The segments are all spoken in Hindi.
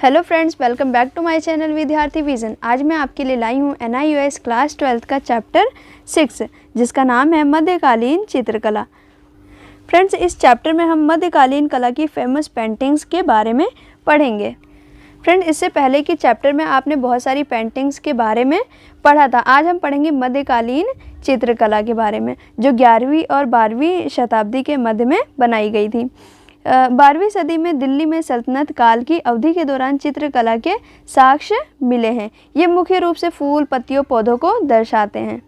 Hello friends, welcome back to my channel Vidyarthi vision. आज मैं आपके लिए लाई हूँ NIOS क्लास 12 का चैप्टर 6 जिसका नाम है मध्यकालीन चित्रकला। फ्रेंड्स, इस चैप्टर में हम मध्यकालीन कला की फेमस पेंटिंग्स के बारे में पढ़ेंगे। फ्रेंड, इससे पहले के चैप्टर में आपने बहुत सारी पेंटिंग्स के बारे में पढ़ा था। आज हम पढ़ेंगे मध्यकालीन चित्रकला के बारे में, जो 11वीं और 12वीं शताब्दी के मध्य में बनाई गई थी। 12वीं सदी में दिल्ली में सल्तनत काल की अवधि के दौरान चित्रकला के साक्ष्य मिले हैं। ये मुख्य रूप से फूल, पत्तियों, पौधों को दर्शाते हैं।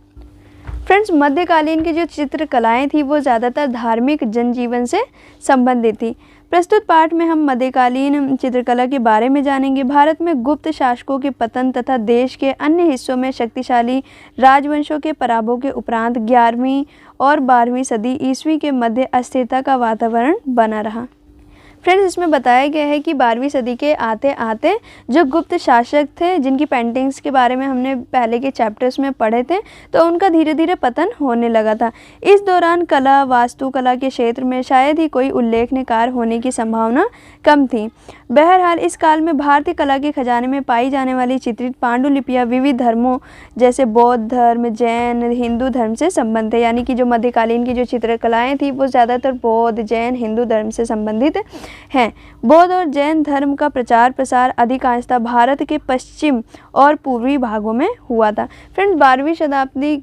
फ्रेंड्स, मध्यकालीन की जो चित्रकलाएं थी वो ज़्यादातर धार्मिक जनजीवन से संबंधित थी। प्रस्तुत पाठ में हम मध्यकालीन चित्रकला के बारे में जानेंगे। भारत में गुप्त शासकों के पतन तथा देश के अन्य हिस्सों में शक्तिशाली राजवंशों के पराभव के उपरांत 11वीं और 12वीं सदी ईस्वी के मध्य अस्थिरता का वातावरण बना रहा। फ्रेंड्स, इसमें बताया गया है कि 12वीं सदी के आते आते जो गुप्त शासक थे, जिनकी पेंटिंग्स के बारे में हमने पहले के चैप्टर्स में पढ़े थे, तो उनका धीरे धीरे पतन होने लगा था। इस दौरान कला, वास्तुकला के क्षेत्र में शायद ही कोई उल्लेखनीय कार्य होने की संभावना कम थी। बहरहाल, इस काल में भारतीय कला के खजाने में पाई जाने वाली चित्रित पांडुलिपियाँ विविध धर्मों जैसे बौद्ध धर्म, जैन, हिंदू धर्म से संबंधित है। यानी कि जो मध्यकालीन की जो चित्रकलाएँ थी वो ज़्यादातर बौद्ध, जैन, हिंदू धर्म से संबंधित हैं। बौद्ध और जैन धर्म का प्रचार प्रसार अधिकांशतः भारत के पश्चिम और पूर्वी भागों में हुआ था। फ्रेंड्स, 12वीं शताब्दी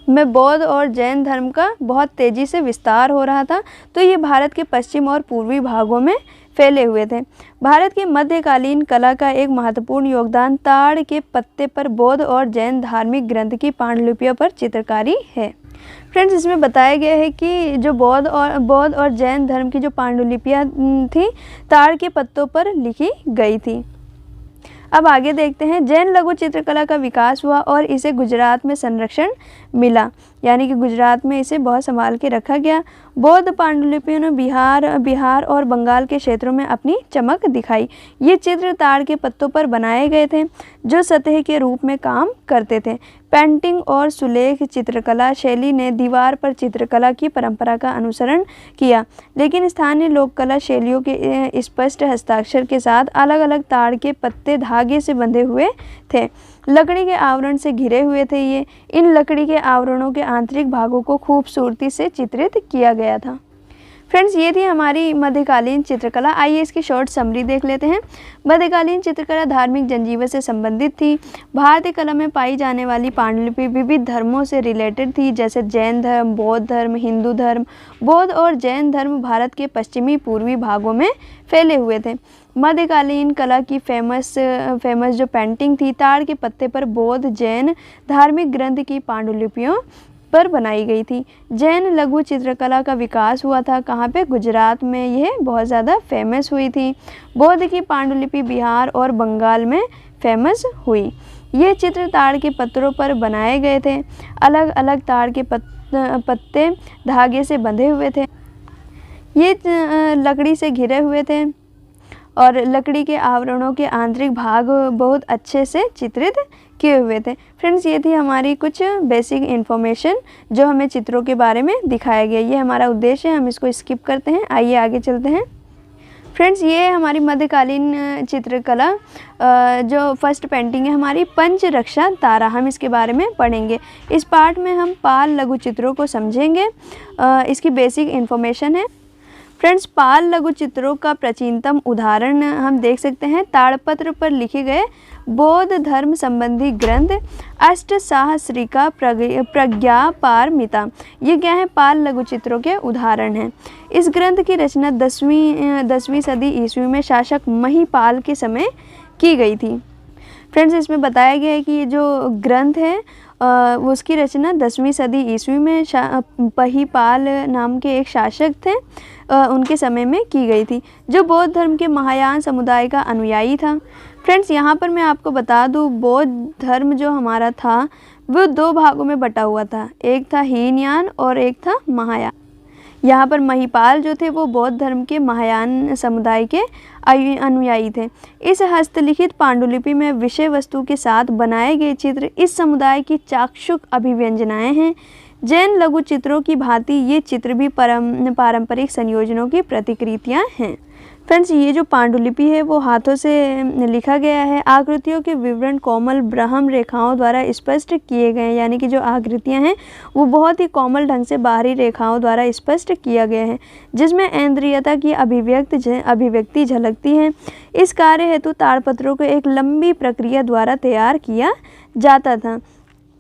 में बौद्ध और जैन धर्म का बहुत तेज़ी से विस्तार हो रहा था, तो ये भारत के पश्चिम और पूर्वी भागों में फैले हुए थे। भारत की मध्यकालीन कला का एक महत्वपूर्ण योगदान ताड़ के पत्ते पर बौद्ध और जैन धार्मिक ग्रंथ की पांडुलिपियों पर चित्रकारी है। फ्रेंड्स, इसमें बताया गया है कि जो बौद्ध और जैन धर्म की जो पांडुलिपियाँ थी ताड़ के पत्तों पर लिखी गई थी। अब आगे देखते हैं। जैन लघु चित्रकला का विकास हुआ और इसे गुजरात में संरक्षण मिला, यानी कि गुजरात में इसे बहुत संभाल के रखा गया। बौद्ध पांडुलिपियों ने बिहार और बंगाल के क्षेत्रों में अपनी चमक दिखाई। ये चित्र ताड़ के पत्तों पर बनाए गए थे जो सतह के रूप में काम करते थे। पेंटिंग और सुलेख चित्रकला शैली ने दीवार पर चित्रकला की परंपरा का अनुसरण किया, लेकिन स्थानीय लोक कला शैलियों के स्पष्ट हस्ताक्षर के साथ अलग अलग ताड़ के पत्ते धागे से बंधे हुए थे। लकड़ी के आवरण से घिरे हुए थे ये। इन लकड़ी के आवरणों के आंतरिक भागों को खूबसूरती से चित्रित किया गया था। फ्रेंड्स, ये थी हमारी मध्यकालीन चित्रकला। आइए इसकी शॉर्ट समरी देख लेते हैं। मध्यकालीन चित्रकला धार्मिक जनजीवन से संबंधित थी। भारतीय कला में पाई जाने वाली पांडुलिपि विविध धर्मों से रिलेटेड थी, जैसे जैन धर्म, बौद्ध धर्म, हिंदू धर्म। बौद्ध और जैन धर्म भारत के पश्चिमी पूर्वी भागों में फैले हुए थे। मध्यकालीन कला की फेमस जो पेंटिंग थी ताड़ के पत्ते पर बौद्ध, जैन धार्मिक ग्रंथ की पांडुलिपियों पर बनाई गई थी। जैन लघु चित्रकला का विकास हुआ था कहाँ पे? गुजरात में यह बहुत ज़्यादा फेमस हुई थी। बौद्ध की पांडुलिपि बिहार और बंगाल में फेमस हुई। ये चित्र ताड़ के पत्तों पर बनाए गए थे। अलग अलग ताड़ के पत्ते धागे से बंधे हुए थे। ये लकड़ी से घिरे हुए थे और लकड़ी के आवरणों के आंतरिक भाग बहुत अच्छे से चित्रित किए हुए थे। फ्रेंड्स, ये थी हमारी कुछ बेसिक इन्फॉर्मेशन जो हमें चित्रों के बारे में दिखाया गया। ये हमारा उद्देश्य है, हम इसको स्किप करते हैं। आइए आगे चलते हैं। फ्रेंड्स, ये हमारी मध्यकालीन चित्रकला जो फर्स्ट पेंटिंग है हमारी पंचरक्षा तारा। हम इसके बारे में पढ़ेंगे। इस पाठ में हम पाल लघु चित्रों को समझेंगे। इसकी बेसिक इन्फॉर्मेशन है। फ्रेंड्स, पाल लघु चित्रों का प्राचीनतम उदाहरण हम देख सकते हैं ताड़पत्र पर लिखे गए बौद्ध धर्म संबंधी ग्रंथ अष्टसाहस्रिका प्रज्ञापारमिता। ये क्या है? पाल लघु चित्रों के उदाहरण हैं। इस ग्रंथ की रचना 10वीं सदी ईस्वी में शासक महिपाल के समय की गई थी। फ्रेंड्स, इसमें बताया गया है कि ये जो ग्रंथ है उसकी रचना 10वीं सदी ईस्वी में महिपाल नाम के एक शासक थे, उनके समय में की गई थी, जो बौद्ध धर्म के महायान समुदाय का अनुयायी था। फ्रेंड्स, यहाँ पर मैं आपको बता दूँ, बौद्ध धर्म जो हमारा था वो 2 भागों में बटा हुआ था। एक था हीनयान और एक था महायान। यहाँ पर महिपाल जो थे वो बौद्ध धर्म के महायान समुदाय के अनुयायी थे। इस हस्तलिखित पांडुलिपि में विषय वस्तु के साथ बनाए गए चित्र इस समुदाय की चाक्षुष अभिव्यंजनाएं हैं। जैन लघु चित्रों की भांति ये चित्र भी पारंपरिक संयोजनों की प्रतिकृतियां हैं। फ्रेंड्स ये जो पांडुलिपि है वो हाथों से लिखा गया है। आकृतियों के विवरण कोमल ब्रह्म रेखाओं द्वारा स्पष्ट किए गए हैं, यानी कि जो आकृतियां हैं वो बहुत ही कोमल ढंग से बाहरी रेखाओं द्वारा स्पष्ट किया गया है, जिसमें इंद्रियता की अभिव्यक्ति झलकती है। इस कार्य हेतु ताड़पत्रों को एक लंबी प्रक्रिया द्वारा तैयार किया जाता था,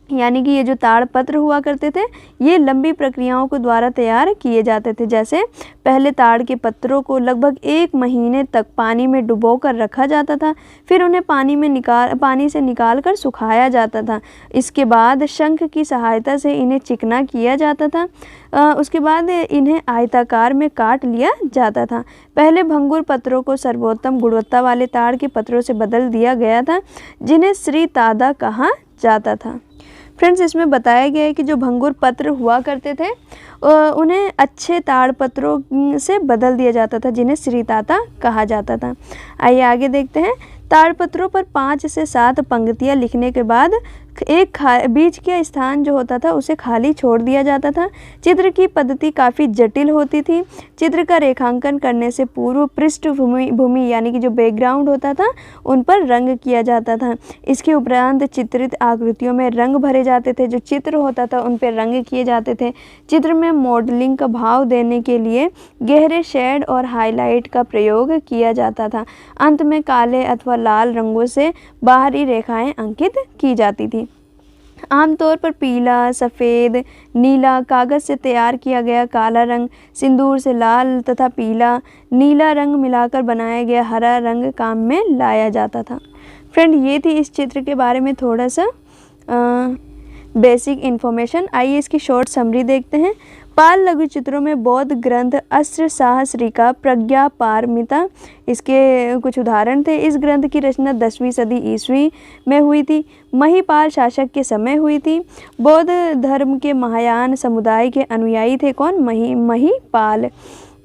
यानी कि ये जो ताड़पत्र हुआ करते थे ये लंबी प्रक्रियाओं के द्वारा तैयार किए जाते थे। जैसे पहले ताड़ के पत्रों को लगभग 1 महीने तक पानी में डुबोकर रखा जाता था, फिर उन्हें पानी से निकाल कर सुखाया जाता था। इसके बाद शंख की सहायता से इन्हें चिकना किया जाता था। उसके बाद इन्हें आयताकार में काट लिया जाता था। पहले भंगुर पत्रों को सर्वोत्तम गुणवत्ता वाले ताड़ के पत्रों से बदल दिया गया था, जिन्हें श्री तादा कहा जाता था। फ्रेंड्स इसमें बताया गया है कि जो भंगुर पत्र हुआ करते थे उन्हें अच्छे ताड़ पत्रों से बदल दिया जाता था, जिन्हें श्रीताता कहा जाता था। आइए आगे देखते हैं। ताड़पत्रों पर 5 से 7 पंक्तियाँ लिखने के बाद एक बीच का स्थान जो होता था उसे खाली छोड़ दिया जाता था। चित्र की पद्धति काफ़ी जटिल होती थी। चित्र का रेखांकन करने से पूर्व पृष्ठभूमि यानी कि जो बैकग्राउंड होता था उन पर रंग किया जाता था। इसके उपरांत चित्रित आकृतियों में रंग भरे जाते थे। जो चित्र होता था उन पर रंग किए जाते थे। चित्र में मॉडलिंग का भाव देने के लिए गहरे शेड और हाईलाइट का प्रयोग किया जाता था। अंत में काले अथवा लाल रंगों से बाहरी रेखाएं अंकित की जाती थी। आमतौर पर पीला, सफ़ेद, नीला कागज़ से तैयार किया गया काला रंग, सिंदूर से लाल तथा पीला, नीला रंग मिलाकर बनाया गया हरा रंग काम में लाया जाता था। फ्रेंड ये थी इस चित्र के बारे में थोड़ा सा बेसिक इन्फॉर्मेशन। आइए इसकी शॉर्ट समरी देखते हैं। पाल लघु चित्रों में बौद्ध ग्रंथ अस्त्र साहस्रिका प्रज्ञा पारमिता इसके कुछ उदाहरण थे। इस ग्रंथ की रचना 10वीं सदी ईस्वी में हुई थी। महिपाल शासक के समय हुई थी। बौद्ध धर्म के महायान समुदाय के अनुयायी थे कौन? महिपाल।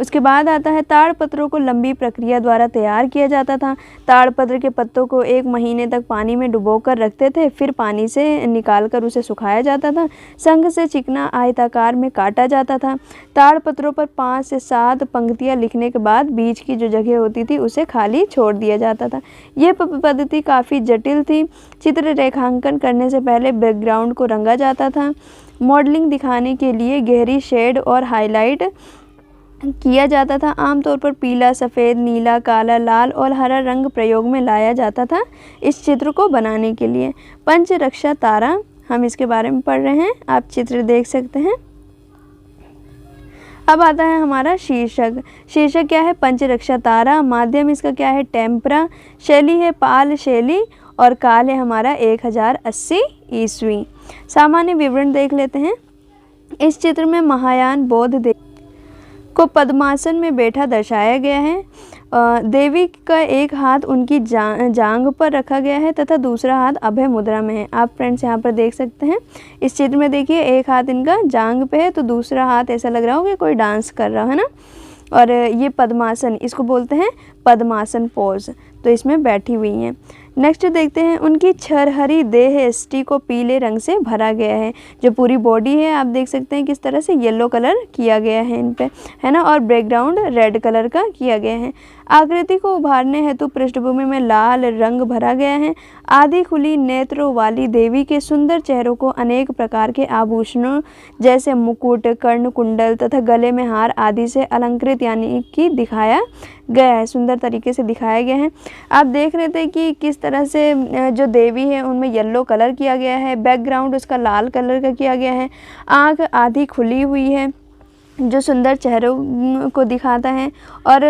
उसके बाद आता है ताड़पत्रों को लंबी प्रक्रिया द्वारा तैयार किया जाता था। ताड़पत्र के पत्तों को 1 महीने तक पानी में डुबोकर रखते थे, फिर पानी से निकालकर उसे सुखाया जाता था। शंख से चिकना आयताकार में काटा जाता था। ताड़पत्रों पर 5 से 7 पंक्तियाँ लिखने के बाद बीच की जो जगह होती थी उसे खाली छोड़ दिया जाता था। यह पद्धति काफ़ी जटिल थी। चित्र रेखांकन करने से पहले बैकग्राउंड को रंगा जाता था। मॉडलिंग दिखाने के लिए गहरी शेड और हाईलाइट किया जाता था। आमतौर पर पीला, सफ़ेद, नीला, काला, लाल और हरा रंग प्रयोग में लाया जाता था इस चित्र को बनाने के लिए। पंचरक्षा तारा, हम इसके बारे में पढ़ रहे हैं, आप चित्र देख सकते हैं। अब आता है हमारा शीर्षक। शीर्षक क्या है? पंचरक्षा तारा। माध्यम इसका क्या है? टेम्परा। शैली है पाल शैली और काल है हमारा 1080 ईस्वी। सामान्य विवरण देख लेते हैं। इस चित्र में महायान बौद्ध देव को पद्मासन में बैठा दर्शाया गया है। देवी का एक हाथ उनकी जांघ पर रखा गया है तथा दूसरा हाथ अभय मुद्रा में है। आप फ्रेंड्स यहाँ पर देख सकते हैं। इस चित्र में देखिए एक हाथ इनका जांघ पे है तो दूसरा हाथ ऐसा लग रहा हो कि कोई डांस कर रहा है ना। और ये पद्मासन, इसको बोलते हैं पद्मासन पोज, तो इसमें बैठी हुई हैं। नेक्स्ट देखते हैं, उनकी छरहरी देह यष्टि को पीले रंग से भरा गया है। जो पूरी बॉडी है आप देख सकते हैं किस तरह से येलो कलर किया गया है इन पे, है ना, और बैकग्राउंड रेड कलर का किया गया है। आकृति को उभारने हेतु पृष्ठभूमि में लाल रंग भरा गया है। आधी खुली नेत्रों वाली देवी के सुंदर चेहरों को अनेक प्रकार के आभूषणों जैसे मुकुट, कर्ण कुंडल तथा गले में हार आदि से अलंकृत यानी कि दिखाया गया है, सुंदर तरीके से दिखाया गया है। आप देख रहे थे कि किस तरह से जो देवी है उनमें येलो कलर किया गया है, बैकग्राउंड उसका लाल कलर का किया गया है। आँख आधी खुली हुई है जो सुंदर चेहरों को दिखाता है और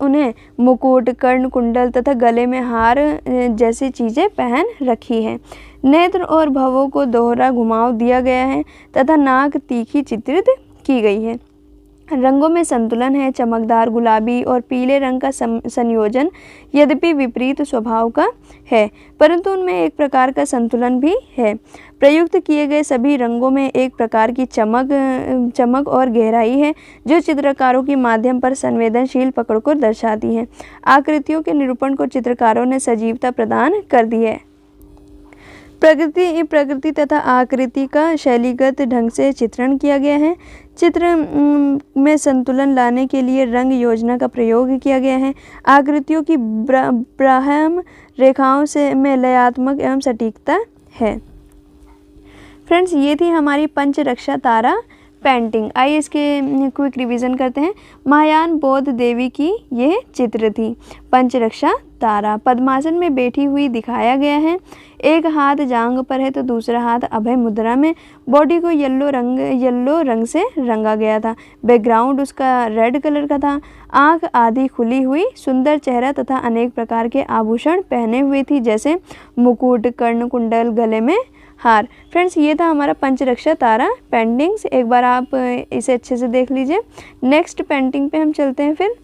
उन्हें मुकुट, कर्ण कुंडल तथा गले में हार जैसी चीज़ें पहन रखी है। नेत्र और भवों को दोहरा घुमाव दिया गया है तथा नाक तीखी चित्रित की गई है। रंगों में संतुलन है, चमकदार गुलाबी और पीले रंग का संयोजन यद्यपि विपरीत स्वभाव का है परंतु उनमें एक प्रकार का संतुलन भी है। प्रयुक्त किए गए सभी रंगों में एक प्रकार की चमक और गहराई है जो चित्रकारों के माध्यम पर संवेदनशील पकड़ को दर्शाती है। आकृतियों के निरूपण को चित्रकारों ने सजीवता प्रदान कर दी है। प्रकृति तथा आकृति का शैलीगत ढंग से चित्रण किया गया है। चित्र में संतुलन लाने के लिए रंग योजना का प्रयोग किया गया है। आकृतियों की ब्राह्म रेखाओं से में लयात्मक एवं सटीकता है। फ्रेंड्स, ये थी हमारी पंचरक्षा तारा पेंटिंग। आइए इसके क्विक रिवीजन करते हैं। महायान बौद्ध देवी की यह चित्र थी। पंचरक्षा तारा पद्मासन में बैठी हुई दिखाया गया है। एक हाथ जांघ पर है तो दूसरा हाथ अभय मुद्रा में। बॉडी को येलो रंग से रंगा गया था। बैकग्राउंड उसका रेड कलर का था। आंख आधी खुली हुई, सुंदर चेहरा तथा अनेक प्रकार के आभूषण पहने हुए थी, जैसे मुकुट, कर्ण कुंडल, गले में हार। फ्रेंड्स, ये था हमारा पंचरक्षा तारा पेंटिंग्स। एक बार आप इसे अच्छे से देख लीजिए। नेक्स्ट पेंटिंग पे हम चलते हैं। फिर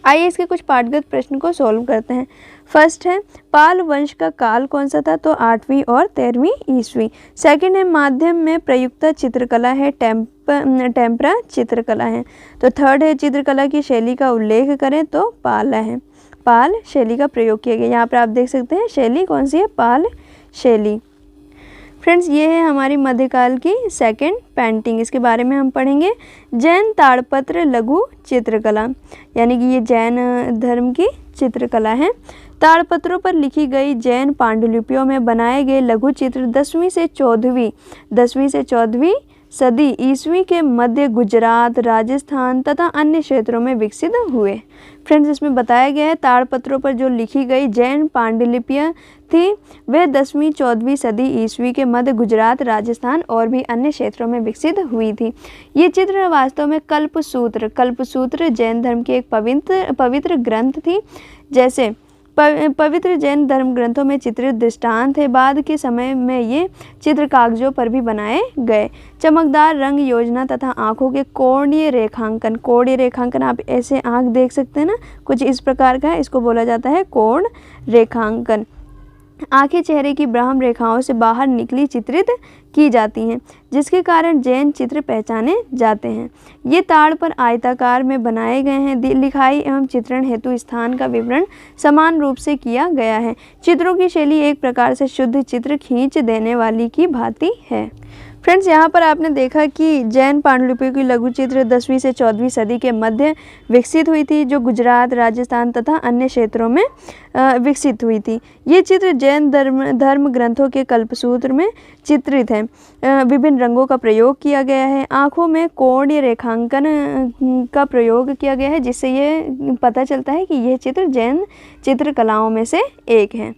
आइए इसके कुछ पाठगत प्रश्न को सॉल्व करते हैं। फर्स्ट है, पाल वंश का काल कौन सा था? तो 8वीं और 13वीं ईस्वी। सेकंड है, माध्यम में प्रयुक्त चित्रकला है, टेम्परा चित्रकला है। तो थर्ड है, चित्रकला की शैली का उल्लेख करें, तो पाल है। पाल शैली का प्रयोग किया गया। यहाँ पर आप देख सकते हैं शैली कौन सी है, पाल शैली। फ्रेंड्स, ये है हमारी मध्यकाल की सेकंड पेंटिंग। इसके बारे में हम पढ़ेंगे। जैन ताड़पत्र लघु चित्रकला, यानी कि ये जैन धर्म की चित्रकला है। ताड़पत्रों पर लिखी गई जैन पांडुलिपियों में बनाए गए लघु चित्र 10वीं से 14वीं सदी ईस्वी के मध्य गुजरात, राजस्थान तथा अन्य क्षेत्रों में विकसित हुए। फ्रेंड्स, इसमें बताया गया है ताड़पत्रों पर जो लिखी गई जैन पांडुलिपियाँ थी वह 10वीं 14वीं सदी ईस्वी के मध्य गुजरात, राजस्थान और भी अन्य क्षेत्रों में विकसित हुई थी। ये चित्र वास्तव में कल्पसूत्र जैन धर्म की एक पवित्र ग्रंथ थी। जैसे पवित्र जैन धर्म ग्रंथों में चित्रित दृष्टांत है। बाद के समय में ये चित्र कागजों पर भी बनाए गए। चमकदार रंग योजना तथा आँखों के कोणीय रेखांकन आप ऐसे आँख देख सकते हैं ना, कुछ इस प्रकार का है, इसको बोला जाता है कोण रेखांकन। आंखें चेहरे की ब्राह्म रेखाओं से बाहर निकली चित्रित की जाती हैं, जिसके कारण जैन चित्र पहचाने जाते हैं। ये ताड़ पर आयताकार में बनाए गए हैं। लिखाई एवं चित्रण हेतु स्थान का विवरण समान रूप से किया गया है। चित्रों की शैली एक प्रकार से शुद्ध चित्र खींच देने वाली की भांति है। फ्रेंड्स, यहाँ पर आपने देखा कि जैन पांडुलिपियों की लघु चित्र 10वीं से 14वीं सदी के मध्य विकसित हुई थी, जो गुजरात, राजस्थान तथा अन्य क्षेत्रों में विकसित हुई थी। ये चित्र जैन धर्म ग्रंथों के कल्पसूत्र में चित्रित हैं। विभिन्न रंगों का प्रयोग किया गया है। आँखों में कोणीय रेखांकन का प्रयोग किया गया है, जिससे ये पता चलता है कि यह चित्र जैन चित्रकलाओं में से एक है।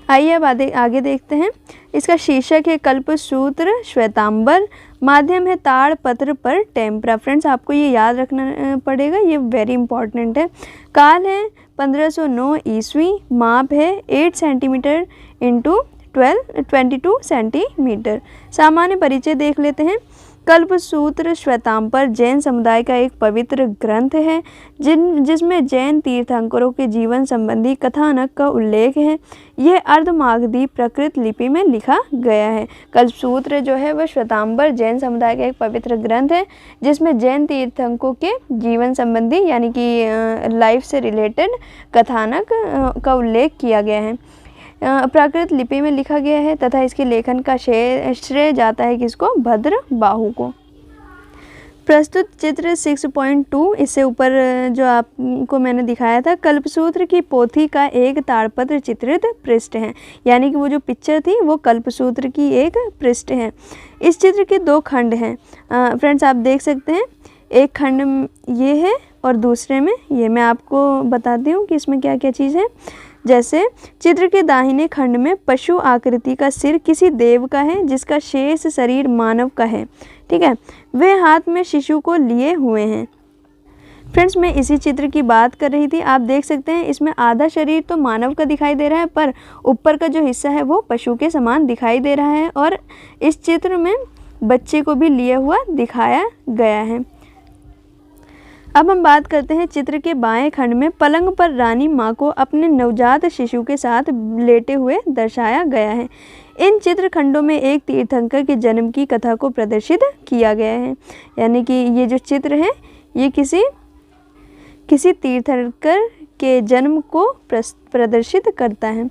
आइए अब आगे देखते हैं। इसका शीर्षक है कल्पसूत्र श्वेतांबर। माध्यम है ताड़पत्र पर टेम्परा। फ्रेंड्स, आपको ये याद रखना पड़ेगा, ये वेरी इंपॉर्टेंट है। काल है 1509 ईस्वी। माप है 8 सेंटीमीटर इंटू 22 सेंटीमीटर। सामान्य परिचय देख लेते हैं। कल्पसूत्र श्वेतांबर जैन समुदाय का एक पवित्र ग्रंथ है, जिसमें जैन तीर्थंकरों के जीवन संबंधी कथानक का उल्लेख है। यह अर्धमागधी प्राकृत लिपि में लिखा गया है। कल्पसूत्र जो है वह श्वेतांबर जैन समुदाय का एक पवित्र ग्रंथ है, जिसमें जैन तीर्थंकरों के जीवन संबंधी यानी कि लाइफ से रिलेटेड कथानक का उल्लेख किया गया है। प्राकृत लिपि में लिखा गया है तथा इसके लेखन का श्रेय जाता है किसको? भद्र बाहु को। प्रस्तुत चित्र 6.2 इससे ऊपर जो आपको मैंने दिखाया था, कल्पसूत्र की पोथी का एक ताड़पत्र चित्रित पृष्ठ है, यानी कि वो जो पिक्चर थी वो कल्पसूत्र की एक पृष्ठ है। इस चित्र के 2 खंड हैं। फ्रेंड्स, आप देख सकते हैं, एक खंड ये है और दूसरे में ये। मैं आपको बताती हूँ कि इसमें क्या क्या चीज़ है। जैसे चित्र के दाहिने खंड में पशु आकृति का सिर किसी देव का है, जिसका शेष शरीर मानव का है। ठीक है, वे हाथ में शिशु को लिए हुए हैं। फ्रेंड्स, मैं इसी चित्र की बात कर रही थी। आप देख सकते हैं इसमें आधा शरीर तो मानव का दिखाई दे रहा है, पर ऊपर का जो हिस्सा है वो पशु के समान दिखाई दे रहा है, और इस चित्र में बच्चे को भी लिए हुआ दिखाया गया है। अब हम बात करते हैं चित्र के बाएं खंड में पलंग पर रानी माँ को अपने नवजात शिशु के साथ लेटे हुए दर्शाया गया है। इन चित्र खंडों में एक तीर्थंकर के जन्म की कथा को प्रदर्शित किया गया है, यानी कि ये जो चित्र है ये किसी तीर्थंकर के जन्म को प्रदर्शित करता है।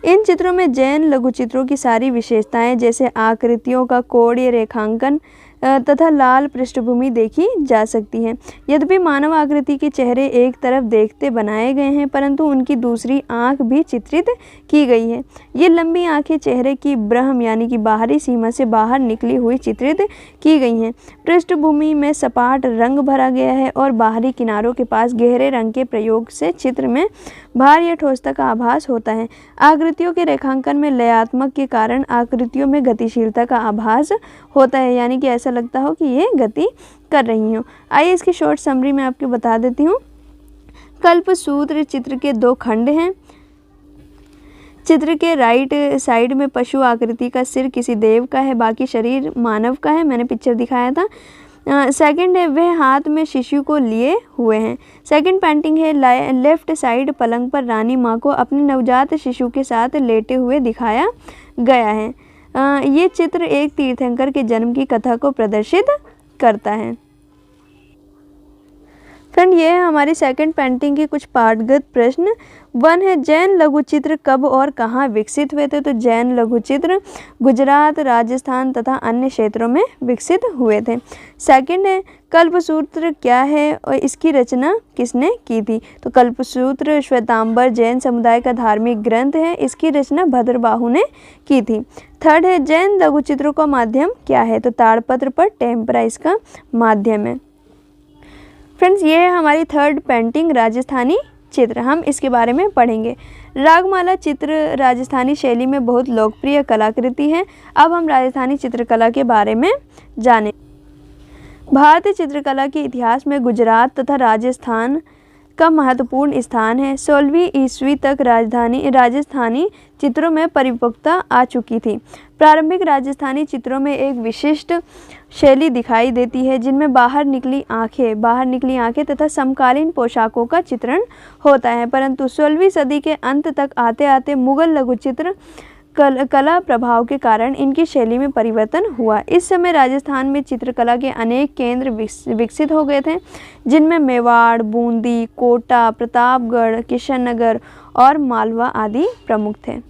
इन चित्रों में जैन लघु चित्रों की सारी विशेषताएं जैसे आकृतियों का कोणीय रेखांकन तथा लाल पृष्ठभूमि देखी जा सकती है। यद्यपि मानव आकृति के चेहरे एक तरफ देखते बनाए गए हैं, परंतु उनकी दूसरी आंख भी चित्रित की गई है। ये लंबी आंखें चेहरे की ब्रह्म यानी कि बाहरी सीमा से बाहर निकली हुई चित्रित की गई हैं। पृष्ठभूमि में सपाट रंग भरा गया है और बाहरी किनारों के पास गहरे रंग के प्रयोग से चित्र में भार या ठोसता का आभास होता है। आकृतियों के रेखांकन में लयात्मक के कारण आकृतियों में गतिशीलता का आभास होता है, यानी कि ऐसा लगता हो कि ये गति कर रही हो। आइए इसकी शॉर्ट समरी मैं आपको बता देती हूँ। कल्पसूत्र चित्र के 2 खंड हैं। चित्र के राइट साइड में पशु आकृति का सिर किसी देव का है, बाकी शरीर मानव का है। मैंने पिक्चर दिखाया था। सेकंड है वह हाथ में शिशु को लिए हुए हैं। सेकंड पेंटिंग है लेफ्ट साइड पलंग पर रानी माँ को अपने नवजात शिशु के साथ लेटे हुए दिखाया गया है। ये चित्र एक तीर्थंकर के जन्म की कथा को प्रदर्शित करता है। फ्रेंड, ये है हमारी सेकंड पेंटिंग के कुछ पाठगत प्रश्न। 1 है जैन लघु चित्र कब और कहाँ विकसित हुए थे? तो जैन लघु चित्र गुजरात, राजस्थान तथा अन्य क्षेत्रों में विकसित हुए थे। सेकंड है कल्पसूत्र क्या है और इसकी रचना किसने की थी? तो कल्पसूत्र श्वेतांबर जैन समुदाय का धार्मिक ग्रंथ है। इसकी रचना भद्रबाहु ने की थी। थर्ड है जैन लघु चित्रों का माध्यम क्या है? तो ताड़पत्र पर टेम्परा इसका माध्यम है। फ्रेंड्स, ये है हमारी थर्ड पेंटिंग राजस्थानी चित्र। हम इसके बारे में पढ़ेंगे। रागमाला चित्र राजस्थानी शैली में बहुत लोकप्रिय कलाकृति है। अब हम राजस्थानी चित्रकला के बारे में जानें। भारतीय चित्रकला के इतिहास में गुजरात तथा राजस्थान का महत्वपूर्ण स्थान है। 16वीं ईस्वी तक राजस्थानी चित्रों में परिपक्वता आ चुकी थी। प्रारंभिक राजस्थानी चित्रों में एक विशिष्ट शैली दिखाई देती है जिनमें बाहर निकली आंखें तथा समकालीन पोशाकों का चित्रण होता है। परंतु 16वीं सदी के अंत तक आते आते मुगल लघुचित्र कला प्रभाव के कारण इनकी शैली में परिवर्तन हुआ। इस समय राजस्थान में चित्रकला के अनेक केंद्र विकसित हो गए थे, जिनमें मेवाड़, बूंदी, कोटा, प्रतापगढ़, किशननगर और मालवा आदि प्रमुख थे।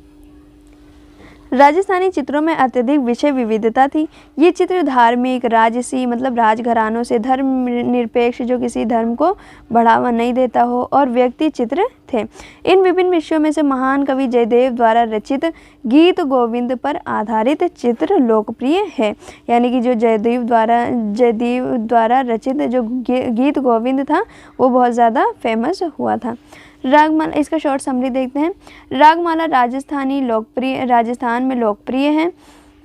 राजस्थानी चित्रों में अत्यधिक विषय विविधता थी। ये चित्र धार्मिक, राजसी मतलब राजघरानों से धर्मनिरपेक्ष जो किसी धर्म को बढ़ावा नहीं देता हो और व्यक्ति चित्र थे। इन विभिन्न विषयों में से महान कवि जयदेव द्वारा रचित गीत गोविंद पर आधारित चित्र लोकप्रिय है। यानी कि जो जयदेव द्वारा रचित जो गीत गोविंद था वो बहुत ज़्यादा फेमस हुआ था। रागमाला, इसका शॉर्ट समरी देखते हैं। रागमाला राजस्थान में लोकप्रिय है।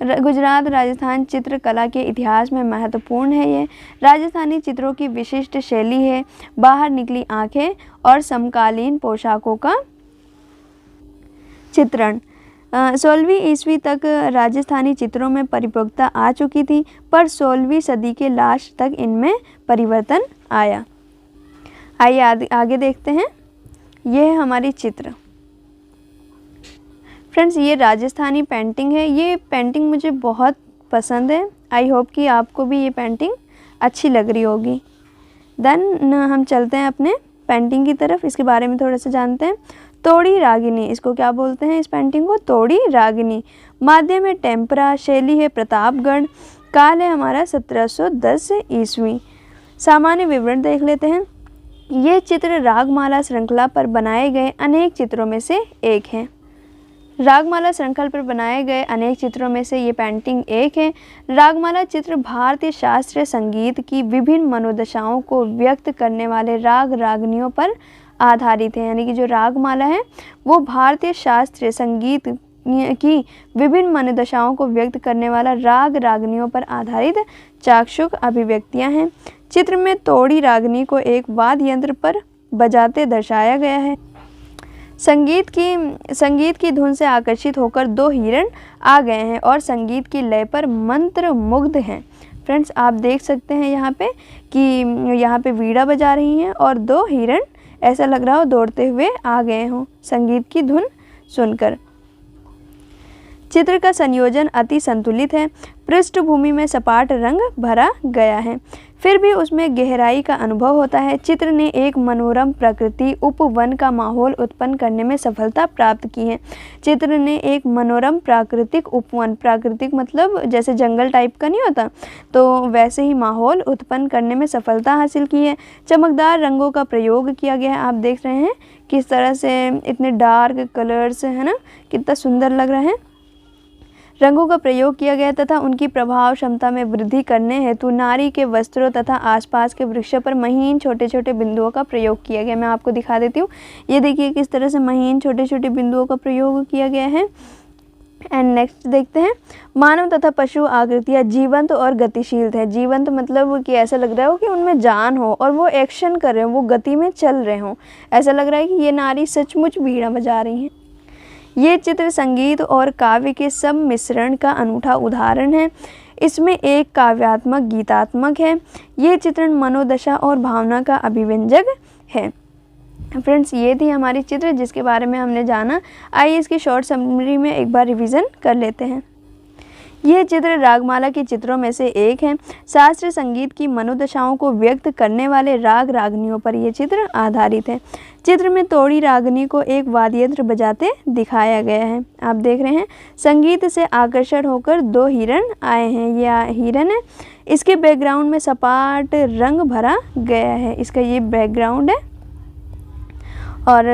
गुजरात राजस्थान चित्रकला के इतिहास में महत्वपूर्ण है। ये राजस्थानी चित्रों की विशिष्ट शैली है। बाहर निकली आंखें और समकालीन पोशाकों का चित्रण। 16वीं ईस्वी तक राजस्थानी चित्रों में परिपक्वता आ चुकी थी, पर 16वीं सदी के लास्ट तक इनमें परिवर्तन आया। आइए आगे देखते हैं। ये है हमारी चित्र। फ्रेंड्स, ये राजस्थानी पेंटिंग है। ये पेंटिंग मुझे बहुत पसंद है। आई होप कि आपको भी ये पेंटिंग अच्छी लग रही होगी। देन हम चलते हैं अपने पेंटिंग की तरफ। इसके बारे में थोड़ा सा जानते हैं। तोड़ी रागिनी, इसको क्या बोलते हैं? इस पेंटिंग को तोड़ी रागिनी। माध्यम है टेम्परा, शैली है प्रतापगढ़, काल है हमारा 1710 ईस्वी। सामान्य विवरण देख लेते हैं। ये चित्र रागमाला श्रृंखला पर बनाए गए अनेक चित्रों में से एक है। रागमाला श्रृंखला पर बनाए गए अनेक चित्रों में से ये पेंटिंग एक है। रागमाला चित्र भारतीय शास्त्रीय संगीत की विभिन्न मनोदशाओं को व्यक्त करने वाले राग रागनियों पर आधारित है। यानी कि जो रागमाला है वो भारतीय शास्त्रीय संगीत की विभिन्न मनोदशाओं को व्यक्त करने वाला राग रागनियों पर आधारित चाक्षुष अभिव्यक्तियां हैं। चित्र में तोड़ी रागनी को एक वाद्य यंत्र पर बजाते दर्शाया गया है। संगीत की धुन से आकर्षित होकर 2 हिरण आ गए हैं और संगीत की लय पर मंत्र मुग्ध हैं। फ्रेंड्स, आप देख सकते हैं यहाँ पे कि यहाँ पे वीणा बजा रही हैं और 2 हिरण ऐसा लग रहा हो दौड़ते हुए आ गए हों संगीत की धुन सुनकर। चित्र का संयोजन अति संतुलित है। पृष्ठभूमि में सपाट रंग भरा गया है, फिर भी उसमें गहराई का अनुभव होता है। चित्र ने एक मनोरम प्रकृति उपवन का माहौल उत्पन्न करने में सफलता प्राप्त की है। चित्र ने एक मनोरम प्राकृतिक उपवन, प्राकृतिक मतलब जैसे जंगल टाइप का नहीं होता, तो वैसे ही माहौल उत्पन्न करने में सफलता हासिल की है। चमकदार रंगों का प्रयोग किया गया है। आप देख रहे हैं किस तरह से इतने डार्क कलर्स है ना, कितना सुंदर लग रहा है। रंगों का प्रयोग किया गया तथा उनकी प्रभाव क्षमता में वृद्धि करने हेतु नारी के वस्त्रों तथा आसपास के वृक्षों पर महीन छोटे छोटे बिंदुओं का प्रयोग किया गया। मैं आपको दिखा देती हूँ, ये देखिए किस तरह से महीन छोटे छोटे बिंदुओं का प्रयोग किया गया है। एंड नेक्स्ट देखते हैं, मानव तथा पशु आकृतियाँ जीवंत और गतिशील थे। जीवंत मतलब कि ऐसा लग रहा हो कि उनमें जान हो और वो एक्शन कर रहे हो, वो गति में चल रहे हों। ऐसा लग रहा है कि ये नारी सचमुच बीड़ा बजा रही हैं। ये चित्र संगीत और काव्य के सम्मिश्रण का अनूठा उदाहरण है। इसमें एक काव्यात्मक गीतात्मक है। ये चित्रण मनोदशा और भावना का अभिव्यंजक है। फ्रेंड्स, ये थी हमारी चित्र जिसके बारे में हमने जाना। आइए इसकी शॉर्ट समरी में एक बार रिवीजन कर लेते हैं। यह चित्र रागमाला के चित्रों में से एक है। शास्त्रीय संगीत की मनोदशाओं को व्यक्त करने वाले राग रागनियों पर यह चित्र आधारित है। चित्र में तोड़ी रागनी को एक वाद्य यंत्र बजाते दिखाया गया है। आप देख रहे हैं संगीत से आकर्षण होकर दो हिरण आए हैं। यह हिरण है। इसके बैकग्राउंड में सपाट रंग भरा गया है। इसका ये बैकग्राउंड है और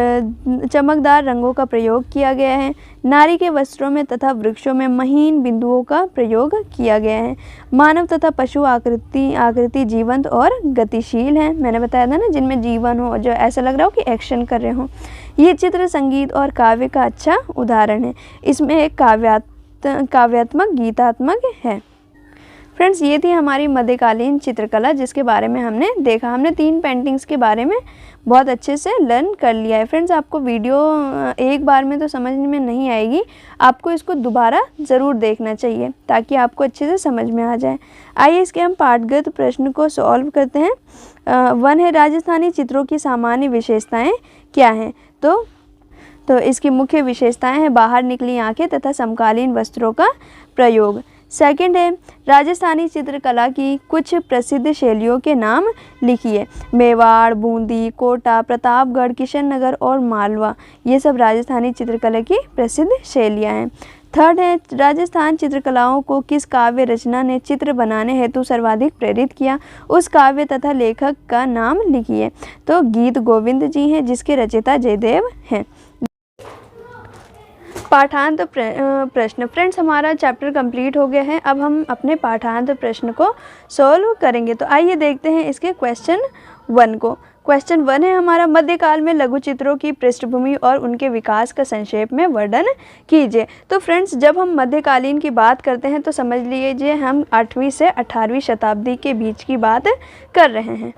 चमकदार रंगों का प्रयोग किया गया है। नारी के वस्त्रों में तथा वृक्षों में महीन बिंदुओं का प्रयोग किया गया है। मानव तथा पशु आकृति जीवंत और गतिशील है। मैंने बताया था ना, जिनमें जीवन हो, जो ऐसा लग रहा हो कि एक्शन कर रहे हो। ये चित्र संगीत और काव्य का अच्छा उदाहरण है। इसमें एक काव्यात्मक गीतात्मक है। फ्रेंड्स, ये थी हमारी मध्यकालीन चित्रकला जिसके बारे में हमने देखा। हमने 3 पेंटिंग्स के बारे में बहुत अच्छे से लर्न कर लिया है। फ्रेंड्स, आपको वीडियो एक बार में तो समझ में नहीं आएगी, आपको इसको दोबारा ज़रूर देखना चाहिए ताकि आपको अच्छे से समझ में आ जाए। आइए इसके हम पाठगत प्रश्न को सॉल्व करते हैं। 1 है, राजस्थानी चित्रों की सामान्य विशेषताएँ क्या हैं? तो इसकी मुख्य विशेषताएँ हैं बाहर निकली आँखें तथा समकालीन वस्त्रों का प्रयोग। सेकंड है, राजस्थानी चित्रकला की कुछ प्रसिद्ध शैलियों के नाम लिखिए। मेवाड़, बूंदी, कोटा, प्रतापगढ़, किशननगर और मालवा, ये सब राजस्थानी चित्रकला की प्रसिद्ध शैलियाँ हैं। थर्ड है, राजस्थान चित्रकलाओं को किस काव्य रचना ने चित्र बनाने हेतु सर्वाधिक प्रेरित किया? उस काव्य तथा लेखक का नाम लिखिए। तो गीत गोविंद जी हैं जिसके रचयिता जयदेव हैं। पाठांत प्रश्न। फ्रेंड्स, हमारा चैप्टर कंप्लीट हो गया है। अब हम अपने पाठांत प्रश्न को सॉल्व करेंगे। तो आइए देखते हैं इसके क्वेश्चन 1 को। क्वेश्चन 1 है हमारा, मध्यकाल में लघु चित्रों की पृष्ठभूमि और उनके विकास का संक्षेप में वर्णन कीजिए। तो फ्रेंड्स, जब हम मध्यकालीन की बात करते हैं तो समझ लीजिए हम 8वीं से 18वीं शताब्दी के बीच की बात कर रहे हैं।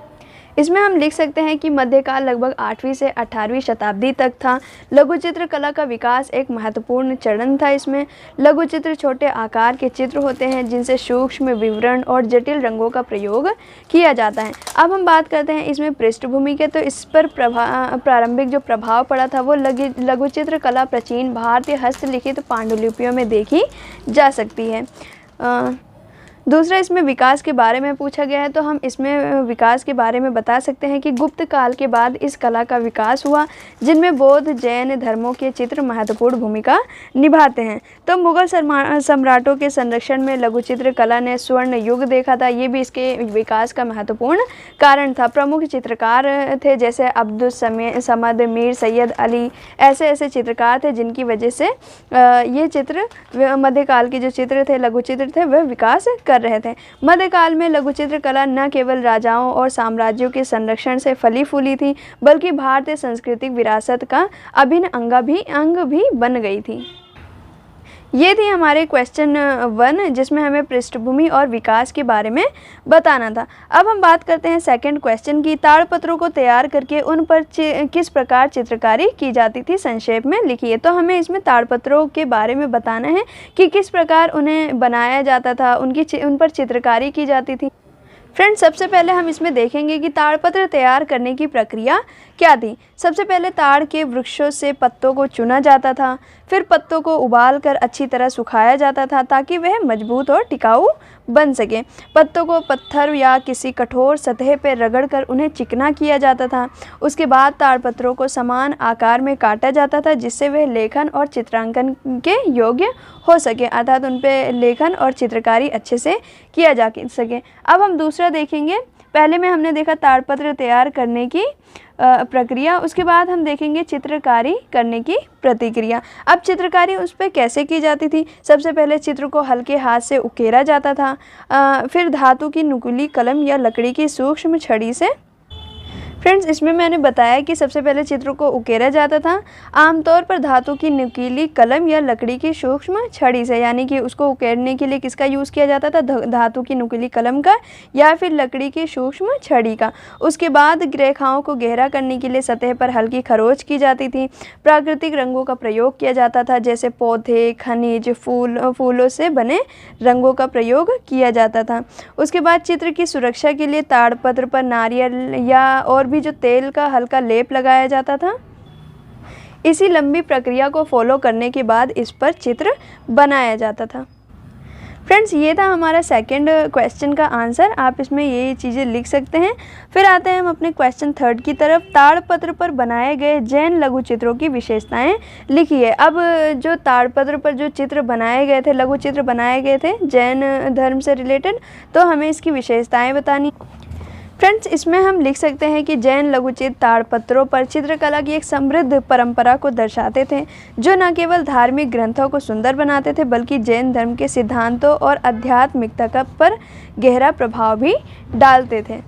इसमें हम लिख सकते हैं कि मध्यकाल लगभग 8वीं से 18वीं शताब्दी तक था। लघु चित्रकला का विकास एक महत्वपूर्ण चरण था। इसमें लघु चित्र छोटे आकार के चित्र होते हैं जिनसे सूक्ष्म विवरण और जटिल रंगों का प्रयोग किया जाता है। अब हम बात करते हैं इसमें पृष्ठभूमि के। तो इस पर प्रारंभिक जो प्रभाव पड़ा था वो लघु चित्रकला प्राचीन भारतीय हस्तलिखित पांडुलिपियों में देखी जा सकती है। दूसरा, इसमें विकास के बारे में पूछा गया है। तो हम इसमें विकास के बारे में बता सकते हैं कि गुप्त काल के बाद इस कला का विकास हुआ जिनमें बौद्ध जैन धर्मों के चित्र महत्वपूर्ण भूमिका निभाते हैं। तो मुगल सम्राटों के संरक्षण में लघु चित्र कला ने स्वर्ण युग देखा था। ये भी इसके विकास का महत्वपूर्ण कारण था। प्रमुख चित्रकार थे जैसे अब्दुल समद, मीर सैयद अली, ऐसे चित्रकार थे जिनकी वजह से ये चित्र मध्यकाल के जो चित्र थे, लघु चित्र थे, वह विकास कर रहे थे। मध्यकाल में लघु चित्रकला न केवल राजाओं और साम्राज्यों के संरक्षण से फली फूली थी बल्कि भारतीय सांस्कृतिक विरासत का अभिन्न अंग भी बन गई थी। ये थी हमारे क्वेश्चन 1 जिसमें हमें पृष्ठभूमि और विकास के बारे में बताना था। अब हम बात करते हैं सेकंड क्वेश्चन की। ताड़पत्रों को तैयार करके उन पर किस प्रकार चित्रकारी की जाती थी, संक्षेप में लिखिए। तो हमें इसमें ताड़पत्रों के बारे में बताना है कि किस प्रकार उन्हें बनाया जाता था, उन पर चित्रकारी की जाती थी। फ्रेंड्स, सबसे पहले हम इसमें देखेंगे कि ताड़पत्र तैयार करने की प्रक्रिया क्या थी। सबसे पहले ताड़ के वृक्षों से पत्तों को चुना जाता था, फिर पत्तों को उबाल कर अच्छी तरह सुखाया जाता था ताकि वह मजबूत और टिकाऊ बन सके। पत्तों को पत्थर या किसी कठोर सतह पर रगड़कर उन्हें चिकना किया जाता था। उसके बाद ताड़पत्रों को समान आकार में काटा जाता था जिससे वह लेखन और चित्रांकन के योग्य हो सके, अर्थात उन पर लेखन और चित्रकारी अच्छे से किया जा सके। अब हम दूसरा देखेंगे। पहले में हमने देखा ताड़पत्र तैयार करने की प्रक्रिया, उसके बाद हम देखेंगे चित्रकारी करने की प्रतिक्रिया। अब चित्रकारी उस पर कैसे की जाती थी। सबसे पहले चित्र को हल्के हाथ से उकेरा जाता था, फिर धातु की नुकीली कलम या लकड़ी की सूक्ष्म छड़ी से। फ्रेंड्स, इसमें मैंने बताया कि सबसे पहले चित्र को उकेरा जाता था, आमतौर पर धातु की नुकीली कलम या लकड़ी की सूक्ष्म छड़ी से, यानी कि उसको उकेरने के लिए किसका यूज़ किया जाता था, धातु की नुकीली कलम का या फिर लकड़ी की सूक्ष्म छड़ी का। उसके बाद रेखाओं को गहरा करने के लिए सतह पर हल्की खरोंच की जाती थी। प्राकृतिक रंगों का प्रयोग किया जाता था, जैसे पौधे, खनिज, फूलों से बने रंगों का प्रयोग किया जाता था। उसके बाद चित्र की सुरक्षा के लिए ताड़पत्र पर नारियल या और भी जो तेल का हल्का लेप लगाया जाता था। इसी लंबी प्रक्रिया को फॉलो करने के बाद इस पर चित्र बनाया जाता था। फ्रेंड्स, ये था हमारा सेकंड क्वेश्चन का आंसर। आप इसमें ये चीज़ें लिख सकते हैं। फिर आते हैं हम अपने क्वेश्चन थर्ड की तरफ। ताड़पत्र पर बनाए गए जैन लघु चित्रों की विशेषताएं लिखिए। अब जो ताड़पत्र पर जो चित्र बनाए गए थे, लघु चित्र बनाए गए थे जैन धर्म से रिलेटेड, तो हमें इसकी विशेषताएं बतानी। फ्रेंड्स, इसमें हम लिख सकते हैं कि जैन लघुचित्र ताड़पत्रों पर चित्रकला की एक समृद्ध परंपरा को दर्शाते थे, जो न केवल धार्मिक ग्रंथों को सुंदर बनाते थे बल्कि जैन धर्म के सिद्धांतों और आध्यात्मिकता पर गहरा प्रभाव भी डालते थे।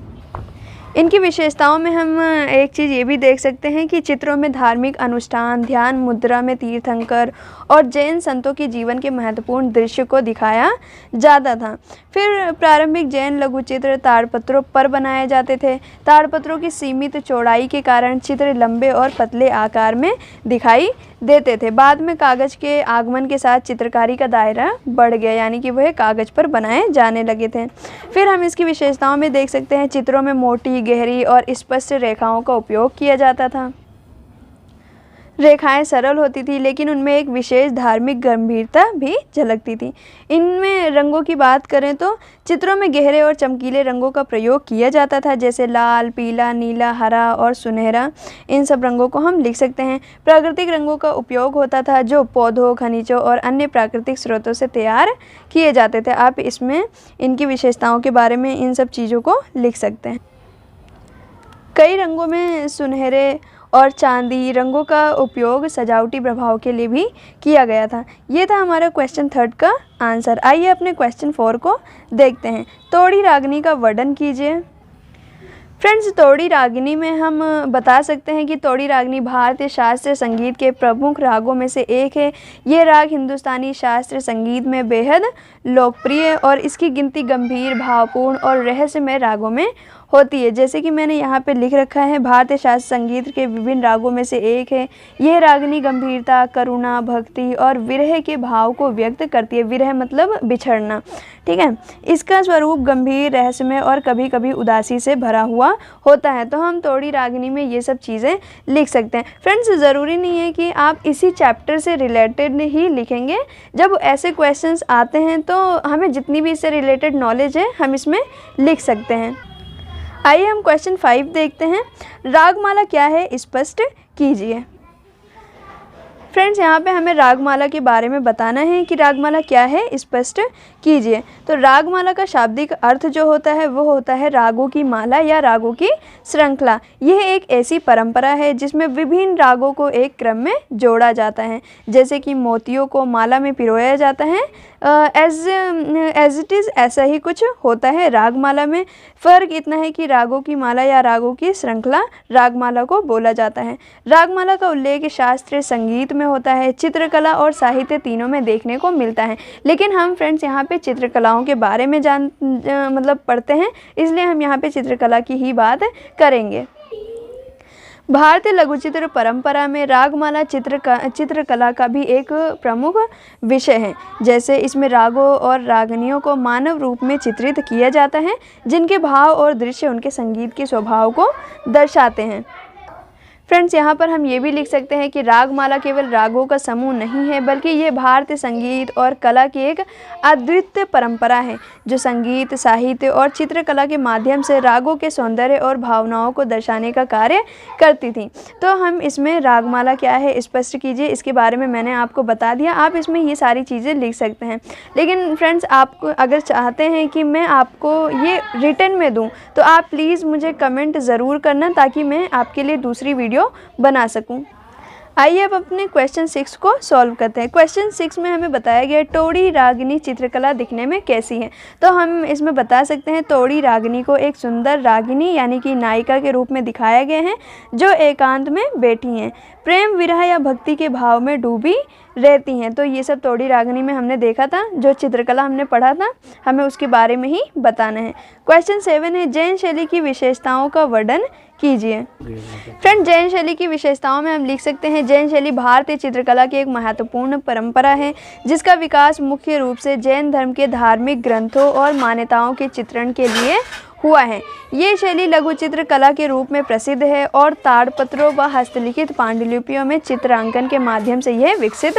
इनकी विशेषताओं में हम एक चीज़ ये भी देख सकते हैं कि चित्रों में धार्मिक अनुष्ठान, ध्यान मुद्रा में तीर्थंकर और जैन संतों के जीवन के महत्वपूर्ण दृश्य को दिखाया जाता था। फिर प्रारंभिक जैन लघुचित्र ताड़पत्रों पर बनाए जाते थे। ताड़पत्रों की सीमित चौड़ाई के कारण चित्र लंबे और पतले आकार में दिखाई देते थे। बाद में कागज़ के आगमन के साथ चित्रकारी का दायरा बढ़ गया, यानी कि वह कागज़ पर बनाए जाने लगे थे। फिर हम इसकी विशेषताओं में देख सकते हैं चित्रों में मोटी, गहरी और स्पष्ट रेखाओं का उपयोग किया जाता था। रेखाएं सरल होती थी लेकिन उनमें एक विशेष धार्मिक गंभीरता भी झलकती थी। इनमें रंगों की बात करें तो चित्रों में गहरे और चमकीले रंगों का प्रयोग किया जाता था, जैसे लाल, पीला, नीला, हरा और सुनहरा। इन सब रंगों को हम लिख सकते हैं। प्राकृतिक रंगों का उपयोग होता था जो पौधों, खनिजों और अन्य प्राकृतिक स्रोतों से तैयार किए जाते थे। आप इसमें इनकी विशेषताओं के बारे में इन सब चीज़ों को लिख सकते हैं। कई रंगों में सुनहरे और चांदी रंगों का उपयोग सजावटी प्रभाव के लिए भी किया गया था। ये था हमारा क्वेश्चन थर्ड का आंसर। आइए अपने क्वेश्चन 4 को देखते हैं। तोड़ी रागनी का वर्णन कीजिए। फ्रेंड्स, तोड़ी रागिनी में हम बता सकते हैं कि तोड़ी रागिनी भारतीय शास्त्रीय संगीत के प्रमुख रागों में से एक है। ये राग हिंदुस्तानी शास्त्रीय संगीत में बेहद लोकप्रिय है और इसकी गिनती गंभीर, भावपूर्ण और रहस्यमय रागों में होती है। जैसे कि मैंने यहाँ पे लिख रखा है, भारतीय शास्त्रीय संगीत के विभिन्न रागों में से एक है। यह रागिनी गंभीरता, करुणा, भक्ति और विरह के भाव को व्यक्त करती है। विरह मतलब बिछड़ना, ठीक है। इसका स्वरूप गंभीर, रहस्यमय और कभी कभी उदासी से भरा हुआ होता है। तो हम तोड़ी रागिनी में ये सब चीज़ें लिख सकते हैं। फ्रेंड्स, ज़रूरी नहीं है कि आप इसी चैप्टर से रिलेटेड ही लिखेंगे। जब ऐसे क्वेश्चंस आते हैं तो हमें जितनी भी इससे रिलेटेड नॉलेज है हम इसमें लिख सकते हैं। आइए हम क्वेश्चन 5 देखते हैं। रागमाला क्या है, स्पष्ट कीजिए। फ्रेंड्स, यहाँ पे हमें रागमाला के बारे में बताना है कि रागमाला क्या है, स्पष्ट कीजिए। तो रागमाला का शाब्दिक अर्थ जो होता है वो होता है रागों की माला या रागों की श्रृंखला। यह एक ऐसी परंपरा है जिसमें विभिन्न रागों को एक क्रम में जोड़ा जाता है। जैसे कि मोतियों को माला में पिरोया जाता है, एज इट इज़ ऐसा ही कुछ होता है रागमाला में। फ़र्क इतना है कि रागों की माला या रागों की श्रृंखला रागमाला को बोला जाता है। रागमाला का उल्लेख शास्त्रीय संगीत में होता है, चित्रकला और साहित्य तीनों में देखने को मिलता है। लेकिन हम फ्रेंड्स यहाँ पे चित्रकलाओं के बारे में मतलब पढ़ते हैं, इसलिए हम यहाँ पे चित्रकला की ही बात करेंगे। भारतीय लघुचित्र परंपरा में रागमाला चित्रकला का भी एक प्रमुख विषय है। जैसे इसमें रागों और रागनियों को मानव रूप में चित्रित किया जाता है, जिनके भाव और दृश्य उनके संगीत के स्वभाव को दर्शाते हैं। फ्रेंड्स, यहाँ पर हम ये भी लिख सकते हैं कि रागमाला केवल रागों का समूह नहीं है, बल्कि ये भारतीय संगीत और कला की एक अद्वितीय परंपरा है, जो संगीत, साहित्य और चित्रकला के माध्यम से रागों के सौंदर्य और भावनाओं को दर्शाने का कार्य करती थी। तो हम इसमें रागमाला क्या है स्पष्ट कीजिए, इसके बारे में मैंने आपको बता दिया। आप इसमें ये सारी चीज़ें लिख सकते हैं। लेकिन फ्रेंड्स, आप अगर चाहते हैं कि मैं आपको ये रिटन में दूँ, तो आप प्लीज़ मुझे कमेंट ज़रूर करना, ताकि मैं आपके लिए दूसरी वीडियो बना सकूं। आइए अब अपने क्वेश्चन 6 को सॉल्व करते हैं। क्वेश्चन 6 में हमें बताया गया टोडी रागिनी चित्रकला दिखने में कैसी है। तो हम इसमें बता सकते हैं टोडी रागिनी को एक सुंदर रागिनी यानी कि नायिका के रूप में दिखाया गया है, जो एकांत में बैठी हैं, प्रेम, विरह या भक्ति के भाव में डूबी रहती हैं। तो ये सब टोडी रागिनी में हमने देखा था, जो चित्रकला हमने पढ़ा था, हमें उसके बारे में ही बताना है। क्वेश्चन 7 है जैन शैली की विशेषताओं का वर्णन कीजिए। फ्रेंड, जैन शैली की विशेषताओं में हम लिख सकते हैं जैन शैली भारतीय चित्रकला की एक महत्वपूर्ण परंपरा है, जिसका विकास मुख्य रूप से जैन धर्म के धार्मिक ग्रंथों और मान्यताओं के चित्रण के लिए हुआ है। ये शैली लघु चित्र कला के रूप में प्रसिद्ध है और ताड़पत्रों व हस्तलिखित पांडुलिपियों में चित्रांकन के माध्यम से यह विकसित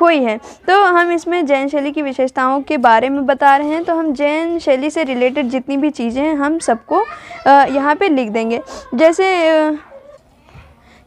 हुई है। तो हम इसमें जैन शैली की विशेषताओं के बारे में बता रहे हैं, तो हम जैन शैली से रिलेटेड जितनी भी चीज़ें हैं हम सबको यहाँ पे लिख देंगे। जैसे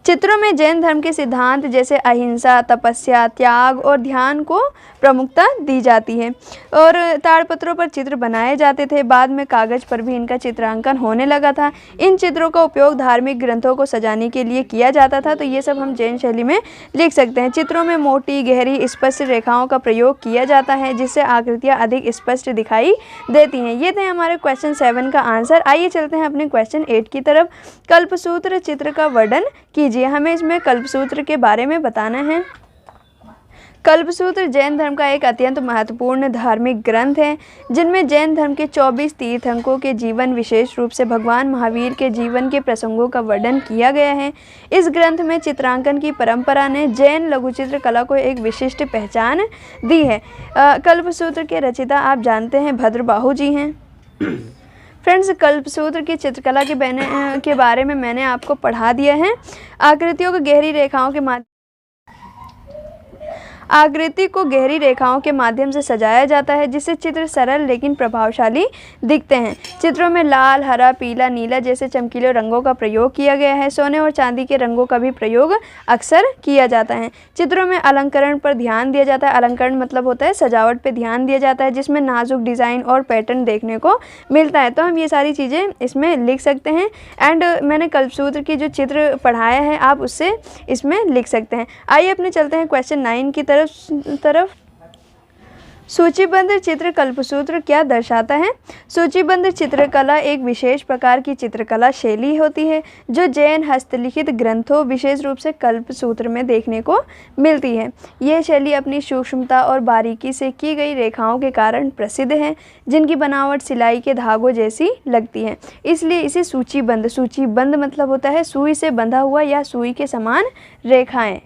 चित्रों में जैन धर्म के सिद्धांत जैसे अहिंसा, तपस्या, त्याग और ध्यान को प्रमुखता दी जाती है और ताड़पत्रों पर चित्र बनाए जाते थे। बाद में कागज़ पर भी इनका चित्रांकन होने लगा था। इन चित्रों का उपयोग धार्मिक ग्रंथों को सजाने के लिए किया जाता था। तो ये सब हम जैन शैली में लिख सकते हैं। चित्रों में मोटी, गहरी, स्पष्ट रेखाओं का प्रयोग किया जाता है, जिससे आकृतियाँ अधिक स्पष्ट दिखाई देती हैं। ये थे हमारे क्वेश्चन 7 का आंसर। आइए चलते हैं अपने क्वेश्चन 8 की तरफ। कल्पसूत्र चित्र का वर्णन कीजिए। हमें इसमें कल्पसूत्र के बारे में बताना है। कल्पसूत्र जैन धर्म का एक अत्यंत महत्वपूर्ण धार्मिक ग्रंथ है, जिनमें जैन धर्म के 24 तीर्थंकरों के जीवन, विशेष रूप से भगवान महावीर के जीवन के प्रसंगों का वर्णन किया गया है। इस ग्रंथ में चित्रांकन की परंपरा ने जैन लघुचित्र कला को एक विशिष्ट पहचान दी है। कल्पसूत्र के रचयिता आप जानते हैं भद्रबाहु जी हैं। फ्रेंड्स, कल्पसूत्र की चित्रकला के बारे में मैंने आपको पढ़ा दिया है। आकृति को गहरी रेखाओं के माध्यम से सजाया जाता है, जिससे चित्र सरल लेकिन प्रभावशाली दिखते हैं। चित्रों में लाल, हरा, पीला, नीला जैसे चमकीले रंगों का प्रयोग किया गया है। सोने और चांदी के रंगों का भी प्रयोग अक्सर किया जाता है। चित्रों में अलंकरण पर ध्यान दिया जाता है। अलंकरण मतलब होता है सजावट पे ध्यान दिया जाता है, जिसमें नाजुक डिज़ाइन और पैटर्न देखने को मिलता है। तो हम ये सारी चीज़ें इसमें लिख सकते हैं। एंड मैंने कल्पसूत्र की जो चित्र पढ़ाया है आप उससे इसमें लिख सकते हैं। आइए अपने चलते हैं क्वेश्चन 9 की तरफ। सूचीबद्ध चित्र कल्पसूत्र क्या दर्शाता है? सूचीबद्ध चित्रकला एक विशेष प्रकार की चित्रकला शैली होती है, जो जैन हस्तलिखित ग्रंथों, विशेष रूप से कल्पसूत्र में देखने को मिलती है। यह शैली अपनी सूक्ष्मता और बारीकी से की गई रेखाओं के कारण प्रसिद्ध है, जिनकी बनावट सिलाई के धागों जैसी लगती है। इसलिए इसे सूचीबद्ध मतलब होता है सुई से बंधा हुआ या सुई के समान रेखाएं।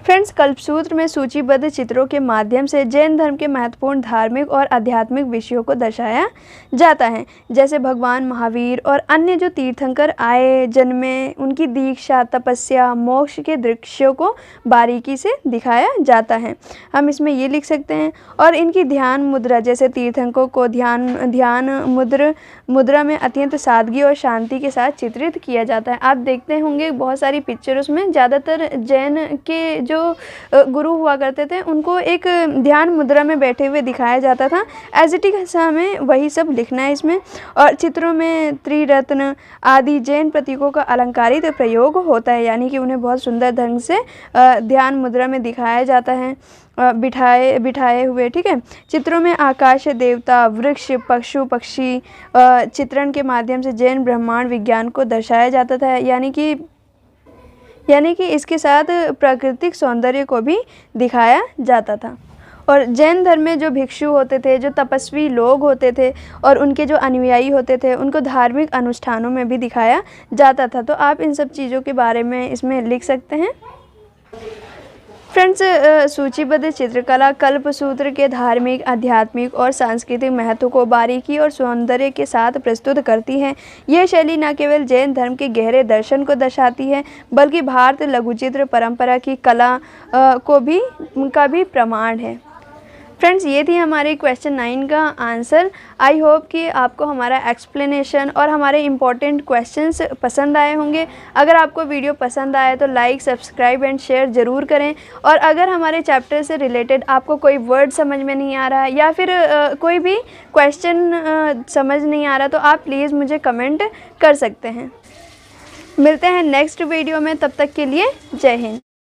फ्रेंड्स, कल्पसूत्र में सूचीबद्ध चित्रों के माध्यम से जैन धर्म के महत्वपूर्ण धार्मिक और आध्यात्मिक विषयों को दर्शाया जाता है। जैसे भगवान महावीर और अन्य जो तीर्थंकर आए, जन्मे, उनकी दीक्षा, तपस्या, मोक्ष के दृश्यों को बारीकी से दिखाया जाता है। हम इसमें ये लिख सकते हैं। और इनकी ध्यान मुद्रा, जैसे तीर्थंकरों को ध्यान मुद्रा में अत्यंत सादगी और शांति के साथ चित्रित किया जाता है। आप देखते होंगे बहुत सारी पिक्चर, उसमें ज़्यादातर जैन के जो गुरु हुआ करते थे उनको एक ध्यान मुद्रा में बैठे हुए दिखाया जाता था। एज इट इज हमें वही सब लिखना है इसमें। और चित्रों में त्रिरत्न आदि जैन प्रतीकों का अलंकारित प्रयोग होता है, यानी कि उन्हें बहुत सुंदर ढंग से ध्यान मुद्रा में दिखाया जाता है, बिठाए हुए। ठीक है। चित्रों में आकाश, देवता, वृक्ष, पशु पक्षी चित्रण के माध्यम से जैन ब्रह्मांड विज्ञान को दर्शाया जाता था, यानी कि इसके साथ प्राकृतिक सौंदर्य को भी दिखाया जाता था। और जैन धर्म में जो भिक्षु होते थे, जो तपस्वी लोग होते थे और उनके जो अनुयायी होते थे, उनको धार्मिक अनुष्ठानों में भी दिखाया जाता था। तो आप इन सब चीज़ों के बारे में इसमें लिख सकते हैं। फ्रेंड्स, सूचीबद्ध चित्रकला कल्पसूत्र के धार्मिक, आध्यात्मिक और सांस्कृतिक महत्व को बारीकी और सौंदर्य के साथ प्रस्तुत करती है। यह शैली न केवल जैन धर्म के गहरे दर्शन को दर्शाती है, बल्कि भारतीय लघुचित्र परंपरा की कला का भी प्रमाण है। फ्रेंड्स, ये थी हमारे क्वेश्चन 9 का आंसर। आई होप कि आपको हमारा एक्सप्लेनेशन और हमारे इम्पोर्टेंट क्वेश्चंस पसंद आए होंगे। अगर आपको वीडियो पसंद आए तो लाइक, सब्सक्राइब एंड शेयर ज़रूर करें। और अगर हमारे चैप्टर से रिलेटेड आपको कोई वर्ड समझ में नहीं आ रहा है या फिर कोई भी क्वेश्चन समझ नहीं आ रहा, तो आप प्लीज़ मुझे कमेंट कर सकते हैं। मिलते हैं नेक्स्ट वीडियो में, तब तक के लिए जय हिंद।